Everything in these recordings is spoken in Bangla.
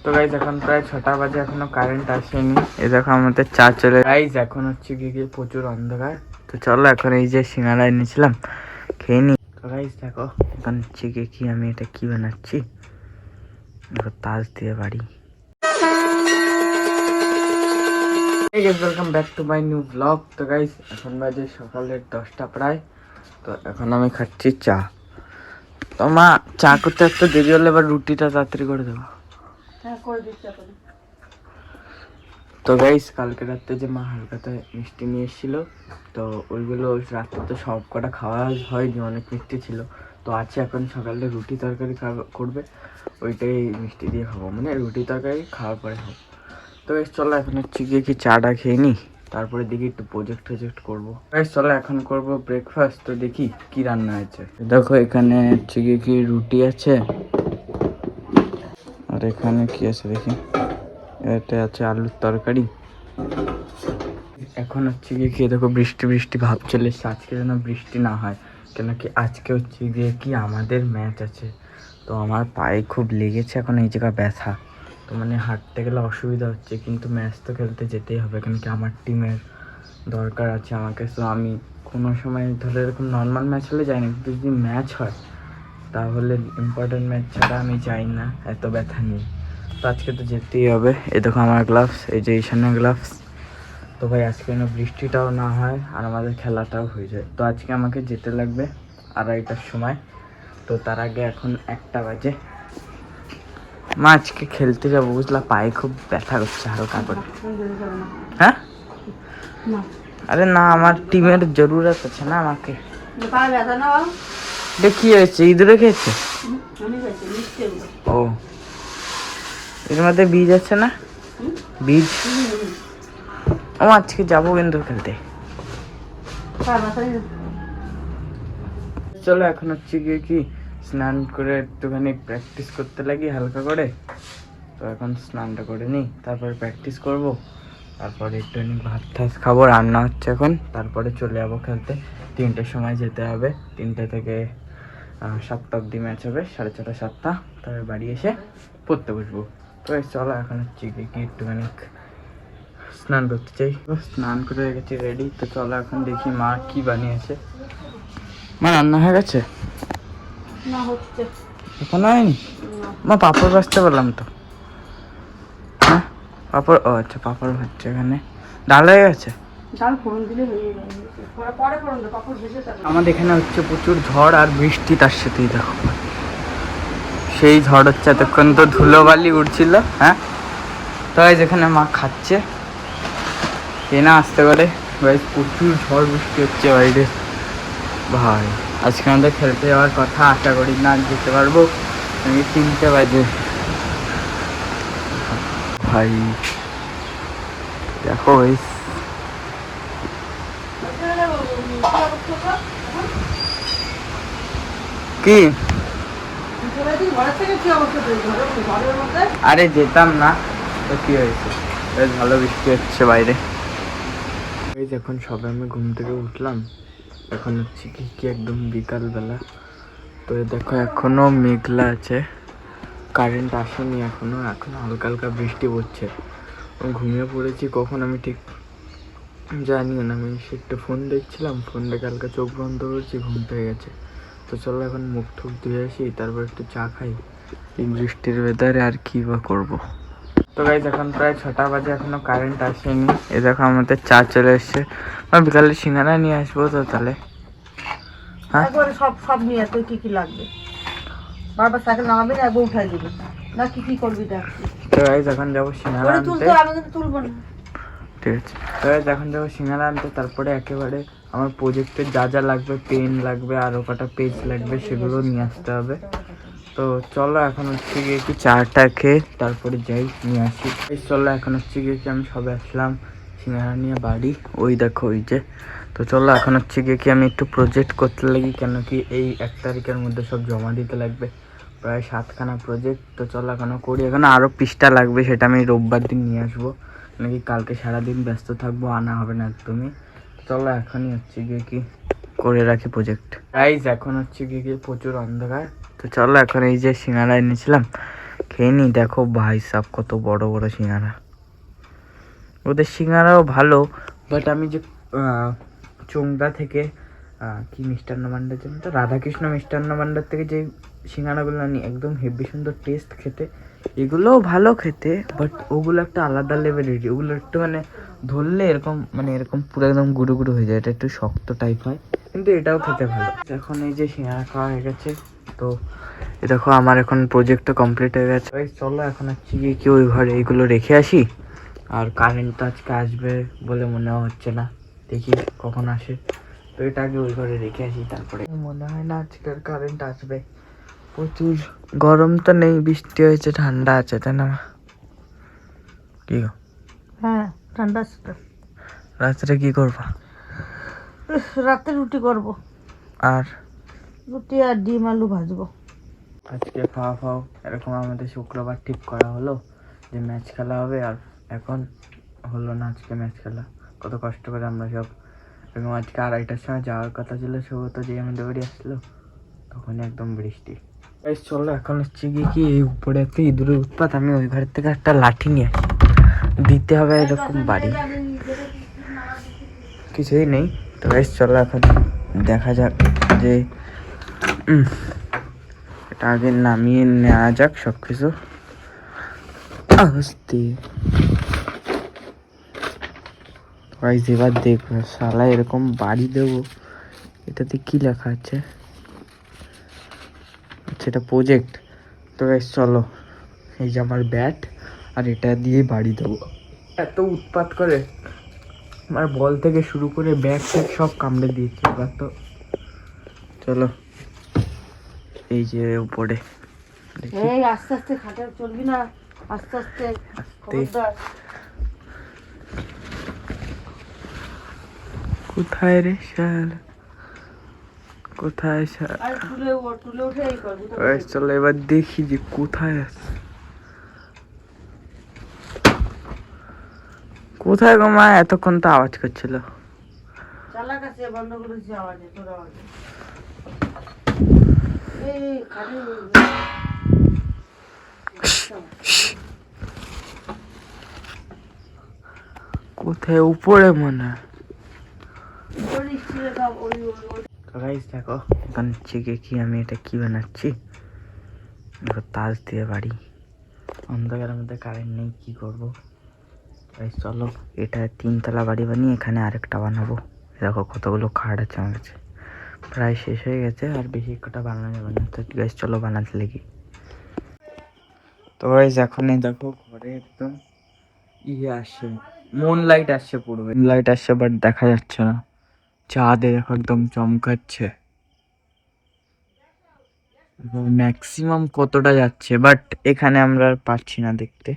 তো গাইজ এখন প্রায় 6টা বাজে, এখনো কারেন্ট আসেনি। এই দেখো আমাদের চা চলে। গাইজ এখন হচ্ছে গিয়ে প্রচুর অন্ধকার। তো চলো এখন এই যে সিঙ্গারা এনেছিলাম খেয়ে নি। তো গাইজ দেখো এখন হচ্ছে গিয়ে কি আমি এটা কি বানাচ্ছি, দেখো তাজ দিয়ে বাড়ি। Welcome back to my new blog. তো গাইজ এখন বাজে সকালের 10টা প্রায়। তো এখন আমি খাচ্ছি চা। তো মা চা করতে একটু দেরি হলে এবার রুটিটা তাড়াতাড়ি করে দেবো। তো গাইস কালকে রাতে যে মা হালকাতে মিষ্টি নিয়ে এসেছিলো, তো ওইগুলো রাত্রে তো সব কটা খাওয়া হয়নি, অনেক মিষ্টি ছিল। তো আছে এখন সকালে রুটি তরকারি করবে, ওইটাই মিষ্টি দিয়ে খাবো, মানে রুটি তরকারি খাওয়ার পরে খাবো। তো গাইস চলো এখন হচ্ছে গিয়ে কি চাটা খেয়ে নিই, তারপরে দেখি একটু প্রজেক্ট করবো। গাইস চলো এখন করবো ব্রেকফাস্ট। তো দেখি কি রান্না আছে। দেখো এখানে হচ্ছে গিয়ে কি রুটি আছে, আর এখানে কি আছে দেখি, এটা আছে আলুর তরকারি। এখন হচ্ছে গিয়ে খেয়ে দেখো বৃষ্টি বৃষ্টি ভাব চলে এসছে, আজকে যেন বৃষ্টি না হয়, কেন কি আজকে হচ্ছে গিয়ে কি আমাদের ম্যাচ আছে। তো আমার পায়ে খুব লেগেছে, এখন এই জায়গা ব্যথা, তো মানে হাঁটতে গেলে অসুবিধা হচ্ছে, কিন্তু ম্যাচ তো খেলতে যেতেই হবে, কেন কি আমার টিমের দরকার আছে আমাকে। তো আমি কোনো সময় ধরো এরকম নর্মাল ম্যাচ হলে যাই না, কিন্তু যদি ম্যাচ হয় তাহলে ইম্পর্টেন্ট ম্যাচ ছাড়া আমি যাই না এত ব্যথা নিয়ে। তো আজকে তো যেতেই হবে। এই দেখো আমার গ্লাভস, এই যে ঈশানের গ্লাভস। তো ভাই আজকে যেন বৃষ্টিটাও না হয় আর আমাদের খেলাটাও হয়ে যায়। তো আজকে আমাকে যেতে লাগবে 2:30টার সময়। তো তার আগে এখন 1টা বাজে। মা আজকে খেলতে যাবো বুঝলা, পায়ে খুব ব্যথা করছে হালকা করে। হ্যাঁ আরে না, আমার টিমের জরুরত আছে না আমাকে। কি হয়েছে, ইঁদুরে খেয়েছে? ও এর মধ্যে বীজ আছে না, বীজ। ও আজকে যাবো কিন্তু খেলতে। চলো এখন হচ্ছে গিয়ে কি স্নান করে একটুখানি প্র্যাকটিস করতে লাগি হালকা করে। তো এখন স্নানটা করে নিই, তারপরে প্র্যাকটিস করব, তারপরে একটুখানি ভাত টাত খাবো, রান্না হচ্ছে এখন, তারপরে চলে যাবো খেলতে। 3টের সময় যেতে হবে, 3টে থেকে 7টা অব্দি ম্যাচ হবে, 6:30 7টা। তারপরে বাড়ি এসে পড়তে বসবো। তো চলো এখন হচ্ছে গিয়ে কি একটুখানি স্নান করতে চাই। স্নান করে গেছি রেডি। তো চলো এখন দেখি মা কি বানিয়েছে। মা রান্না হয়ে গেছে? না হচ্ছে এখনো হয়নি? মা পাঁপড় ভাজতে বললাম তো। হ্যাঁ পাঁপড়, ও আচ্ছা পাঁপড় ভাজছে। এখানে ডাল হয়ে গেছে, ডাল ফোড়ন দিলে হয়ে যাবে, পরে ফোড়ন দাও, পাপড় ভেজে তারপর। আমাদের এখানে হচ্ছে প্রচুর ঝড় আর বৃষ্টি, তার সাথেই দেখো সেই ঝড় হচ্ছে। এতক্ষণ তো ধুলোবালি উঠছিল। হ্যাঁ তো যেখানে মা খাচ্ছে না আসতে পারে, প্রচুর ঝড় বৃষ্টি হচ্ছে বাইরে। ভাই আজকে আমাদের খেলতে যাওয়ার কথা, আশা করি না যেতে পারবো, আমি 3টে বাজে। ভাই দেখো ভাই কি, আরে যেতাম না তো কি হয়েছে, বেশ ভালো বৃষ্টি হচ্ছে বাইরে। এই এখন সবে আমি ঘুম থেকে উঠলাম, এখন হচ্ছে কি একদম বিকালবেলা। তো দেখো এখনো মেঘলা আছে, কারেন্ট আসেনি এখনো হালকা হালকা বৃষ্টি পড়ছে। ঘুমিয়ে পড়েছি কখন আমি ঠিক জানিও না, আমি একটু ফোন দেখছিলাম, ফোন দেখে হালকা চোখ বন্ধ করেছি, ঘুম পেয়ে গেছে। তো চলো এখন মুখ টুক ধুয়ে আসি, তারপর একটু চা খাই। এই বৃষ্টির ওয়েদারে আর কি বা করবো। তো গাইজ এখন প্রায় 6টা বাজে, এখনো কারেন্ট আসেনি। এই দেখো আমাদের চা চলে এসছে। বিকালে সিঙ্গারা নিয়ে আসবো। তো তাহলে হ্যাঁ সব নিয়ে আসবে, কি লাগবে বারবার সাইকেল নামাবি না, একবার উঠাই দিবি না, কি করবি দেখ। তো গাইজ এখন যাবো সিঙ্গারা আনতে। আমি কিন্তু তুলবো না, ঠিক আছে। তো গাইজ এখন যাবো সিঙ্গারা আনতে, তারপরে একেবারে আমার প্রজেক্টের যা যা লাগবে, পেন লাগবে, আরও কটা পেজ লাগবে, সেগুলো নিয়ে আসতে হবে। তো চলো এখন হচ্ছে গিয়ে কি চাটা খেয়ে তারপরে যাই নিয়ে আসি। এই চলো এখন হচ্ছে গিয়ে কি আমি সবে আসলাম সিঙ্গারা নিয়ে বাড়ি, ওই দেখো ওই যে। তো চলো এখন হচ্ছে গিয়ে কি আমি একটু প্রজেক্ট করতে লাগি, কেন কি এই 1 তারিখের মধ্যে সব জমা দিতে লাগবে, প্রায় 7খানা প্রজেক্ট। তো চলো এখনও করি, এখনো আরও পৃষ্ঠা লাগবে, সেটা আমি রোববার দিন নিয়ে আসবো, নাকি কালকে সারাদিন ব্যস্ত থাকবো, আনা হবে না একদমই। চলো এখনই হচ্ছে গিয়ে কি করে রাখি প্রজেক্ট। গাইজ এখন হচ্ছে গিয়ে প্রচুর অন্ধকার। তো চলো এখন এই যে সিঙ্গারা এনেছিলাম খেয়ে নি। দেখো ভাই সাব কত বড় বড় সিঙ্গারা। ওদের সিঙ্গারাও ভালো, বাট আমি যে চোংদা থেকে কি মিষ্টান্ন ভাণ্ডার জন্য তো রাধাকৃষ্ণ মিষ্টান্ন ভাণ্ডার থেকে যে সিঙ্গারাগুলো আনি একদম হেভি সুন্দর টেস্ট খেতে। এগুলোও ভালো খেতে, বাট ওগুলো একটা আলাদা লেভেলের। ওগুলো একটু মানে ধরলে এরকম মানে এরকম পুরো একদম গুঁড়ো গুঁড়ো হয়ে যায়, এটা একটু শক্ত টাইপ হয়, কিন্তু এটাও খেতে ভালো। এখন এই যে সিঙ্গারা খাওয়া হয়ে গেছে, তো এ দেখো আমার এখন প্রজেক্টটা কমপ্লিট হয়ে গেছে। চলো এখন হচ্ছে গিয়ে কি ওই ঘরে এইগুলো রেখে আসি। আর কারেন্ট তো আজকে আসবে বলে মনে হচ্ছে না, দেখি কখন আসে। তো এটা আগে ওই ঘরে রেখে আসি, তারপরে মনে হয় না আজকের কারেন্ট আসবে। প্রচুর গরম তো নেই, বৃষ্টি হয়েছে, ঠান্ডা আছে, তাই না? কি গো? হ্যাঁ ঠান্ডা আছে তো। রাত্রে কি করবা? রাতে রুটি করব, আর রুটি আর ডিম আলু ভাজবো। আজকে খাওয়া খাও এরকম আমাদের শুক্রবার ঠিক করা হলো যে ম্যাচ খেলা হবে, আর এখন হলো না আজকে ম্যাচ খেলা। কত কষ্ট করে আমরা সব এবং আজকে 2:30টার সময় যাওয়ার কথা ছিল, সৌগত যে আমাদের বাড়ি আসলো তখনই একদম বৃষ্টি। এই চলো এখন হচ্ছে গিয়ে কি এই উপরে একটা ইঁদুরের উৎপাত, আমি ওই ঘর থেকে একটা লাঠি নিয়ে আসি, দিতে হবে এরকম বাড়ি। কিছুই নেই তো গাইস, চলো এখন দেখা যাক যে এটা আগে নামিয়ে নেওয়া যাক সব কিছু আস্তে। গাইস এবার দেখবো শালা এরকম বাড়ি দেবো, এটাতে কি লেখা আছে? আচ্ছা এটা প্রজেক্ট। তো গাইস চলো, এই যে আমার ব্যাট, আর এটা দিয়ে বাড়ি দেবো। এত উৎপাত করে, আমার বল থেকে শুরু করে ব্যাগ ট্যাগ সব কামড়ে দিয়েছে। এবার তো চলো এই যে উপরে দেখি। এই আস্তে আস্তে খাটে চলবি না, আস্তে আস্তে খবরদার। কোথায় রে শাল, কোথায় শাল? আর তুলে উঠে এই করবি তো। গাইস চলো এবার দেখি যে কোথায় আছে। কোথায় গো মা? এতক্ষণ তো আওয়াজ করছিল। চালা কাছে বন্ধ করেছি আওয়াজে, তোর আওয়াজে। এই খাটে কোথায়? উপরে মনে হয়। ওই স্টিলে দাও, ওই গাইস দেখো এখন হচ্ছে গিয়ে কি আমি এটা কি বানাচ্ছি, দেখো তাজ দিয়ে বাড়ি। অন্ধকারের মধ্যে কারেন্ট নেই, কি করব? গাইস চলো এটা 3 তলা বাড়ি বানিয়ে এখানে আরেকটা বানাবো। দেখো কতগুলো খাট আছে আমার কাছে, প্রায় শেষ হয়ে গেছে, আর বেশি কটা বানানো যাবে না। তো গাইস চলো বানাতে লেগে। তো গাইস এখন এই দেখো ঘরে একদম আসছে, মুন লাইট আসছে, পুরো লাইট আসছে, বাট দেখা যাচ্ছে না। চাঁদে দেখো একদম চমকাচ্ছে, ম্যাক্সিমাম কতটা যাচ্ছে, বাট এখানে আমরা আর পাচ্ছি না দেখতে।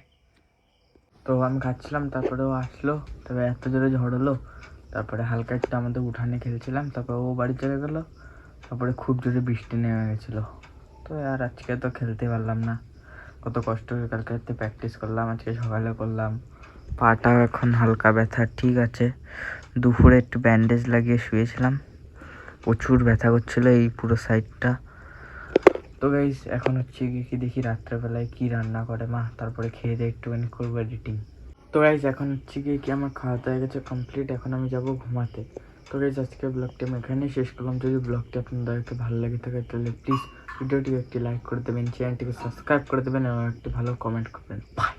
তো আমি খাচ্ছিলাম, তারপরে ও আসলো, তবে এত জোরে ঝড় হলো, তারপরে হালকা একটু আমাদের উঠানে খেলছিলাম, তারপরে ও বাড়ি চলে গেলো, তারপরে খুব জোরে বৃষ্টি নেমে গেছিলো। তো আর আজকে তো খেলতে পারলাম না, কত কষ্ট করে কালকে রাতে প্র্যাকটিস করলাম, আজকে সকালে করলাম। পাটাও এখন হালকা ব্যথা, ঠিক আছে। দুপুরে একটু ব্যান্ডেজ লাগিয়ে শুয়েছিলাম, প্রচুর ব্যথা করছিলো এই পুরো সাইডটা। তো গাইস এখন হচ্ছে কি দেখি রাত্রেবেলায় কি রান্না করে মা, তারপরে খেয়ে দিয়ে একটুখানি করবো এডিটিং। তো গাইস এখন হচ্ছে কি আমার খাওয়া দাওয়া হয়ে গেছে কমপ্লিট, এখন আমি যাব ঘুমাতে। তো গাইস আজকে ব্লগটি আমি এখানেই শেষ করলাম। যদি ব্লগটি আপনাদেরকে ভালো লাগে থাকে তাহলে প্লিজ ভিডিওটিকে একটি লাইক করে দেবেন, চ্যানেলটিকে সাবস্ক্রাইব করে দেবেন এবং একটি ভালো কমেন্ট করবেন। বাই।